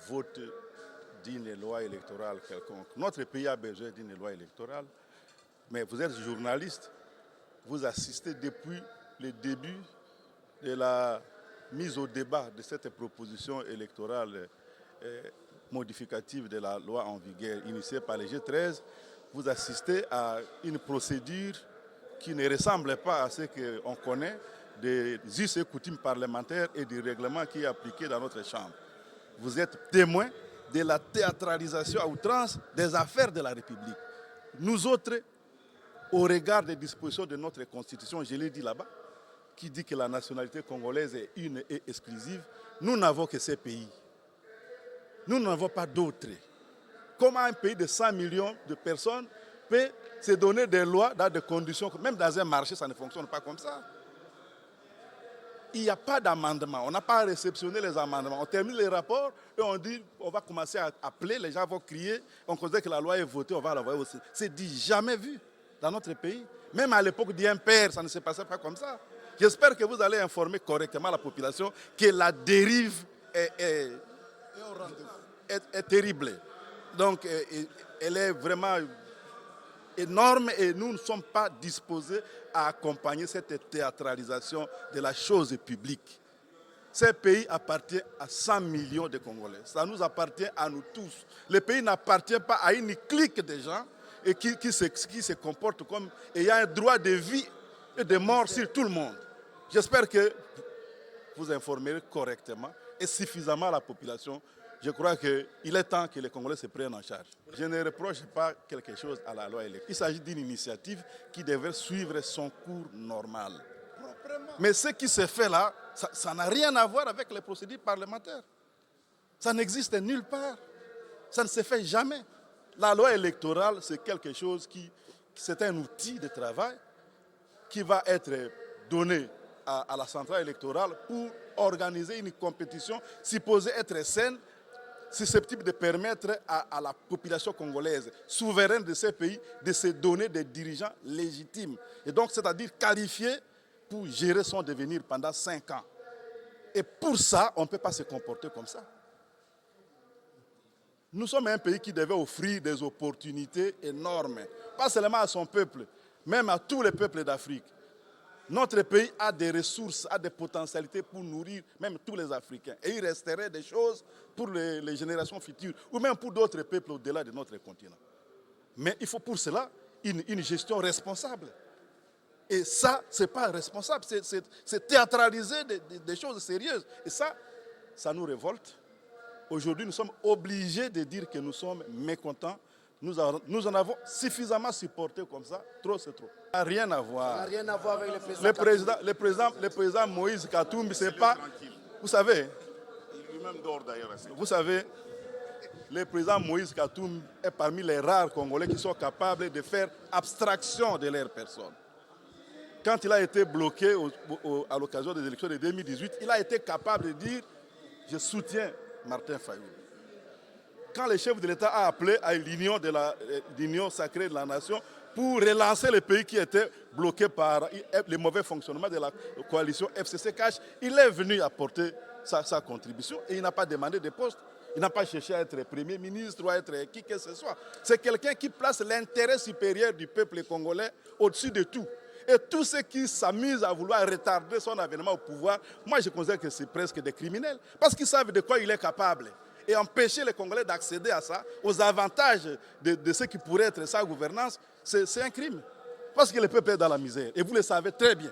vote d'une loi électorale quelconque. Notre pays a besoin d'une loi électorale, mais vous êtes journaliste, vous assistez depuis le début de la mise au débat de cette proposition électorale modificative de la loi en vigueur initiée par le G13. Vous assistez à une procédure qui ne ressemble pas à ce qu'on connaît des us et coutumes parlementaires et du règlement qui est appliqué dans notre Chambre. Vous êtes témoin de la théâtralisation à outrance des affaires de la République. Nous autres, au regard des dispositions de notre Constitution, je l'ai dit là-bas, qui dit que la nationalité congolaise est une et exclusive, nous n'avons que ces pays. Nous n'avons pas d'autres. Comment un pays de 100 millions de personnes peut se donner des lois dans des conditions, même dans un marché, ça ne fonctionne pas comme ça. Il n'y a pas d'amendement, on n'a pas réceptionné les amendements. On termine les rapports et on dit, on va commencer à appeler, les gens vont crier, on considère que la loi est votée, on va la voir aussi. C'est dit jamais vu dans notre pays. Même à l'époque d'IMPR, ça ne se passait pas comme ça. J'espère que vous allez informer correctement la population que la dérive est terrible. Donc, elle est vraiment énorme et nous ne sommes pas disposés à accompagner cette théâtralisation de la chose publique. Ce pays appartient à 100 millions de Congolais. Ça nous appartient à nous tous. Le pays n'appartient pas à une clique de gens et qui se comportent comme ayant un droit de vie et de mort sur tout le monde. J'espère que vous informerez correctement et suffisamment la population. Je crois qu'il est temps que les Congolais se prennent en charge. Je ne reproche pas quelque chose à la loi électorale. Il s'agit d'une initiative qui devrait suivre son cours normal. Mais ce qui se fait là, ça n'a rien à voir avec les procédures parlementaires. Ça n'existe nulle part. Ça ne se fait jamais. La loi électorale, c'est quelque chose c'est un outil de travail qui va être donné à la centrale électorale pour organiser une compétition supposée être saine, susceptible de permettre à la population congolaise, souveraine de ces pays, de se donner des dirigeants légitimes. Et donc, c'est-à-dire qualifiés pour gérer son devenir pendant 5 ans. Et pour ça, on ne peut pas se comporter comme ça. Nous sommes un pays qui devait offrir des opportunités énormes, pas seulement à son peuple, même à tous les peuples d'Afrique. Notre pays a des ressources, a des potentialités pour nourrir même tous les Africains. Et il resterait des choses pour les générations futures, ou même pour d'autres peuples au-delà de notre continent. Mais il faut pour cela une gestion responsable. Et ça, ce n'est pas responsable, c'est théâtraliser des choses sérieuses. Et ça nous révolte. Aujourd'hui, nous sommes obligés de dire que nous sommes mécontents. Nous en avons suffisamment supporté comme ça. Trop, c'est trop. Ça n'a rien à voir. Ça n'a rien à voir avec le président Moïse Katumbi, c'est pas... Vous savez, lui-même dort d'ailleurs. Vous savez, le président Moïse Katumbi est parmi les rares Congolais qui sont capables de faire abstraction de leur personne. Quand il a été bloqué à l'occasion des élections de 2018, il a été capable de dire « Je soutiens Martin Fayulu ». Quand le chef de l'État a appelé à l'union sacrée de la nation pour relancer le pays qui était bloqué par le mauvais fonctionnement de la coalition FCC-CACH, il est venu apporter sa contribution et il n'a pas demandé de poste. Il n'a pas cherché à être Premier ministre ou à être qui que ce soit. C'est quelqu'un qui place l'intérêt supérieur du peuple congolais au-dessus de tout. Et tous ceux qui s'amusent à vouloir retarder son avènement au pouvoir, moi je considère que c'est presque des criminels, parce qu'ils savent de quoi il est capable. Et empêcher les Congolais d'accéder à ça, aux avantages de ce qui pourrait être sa gouvernance, c'est un crime. Parce que le peuple est dans la misère. Et vous le savez très bien.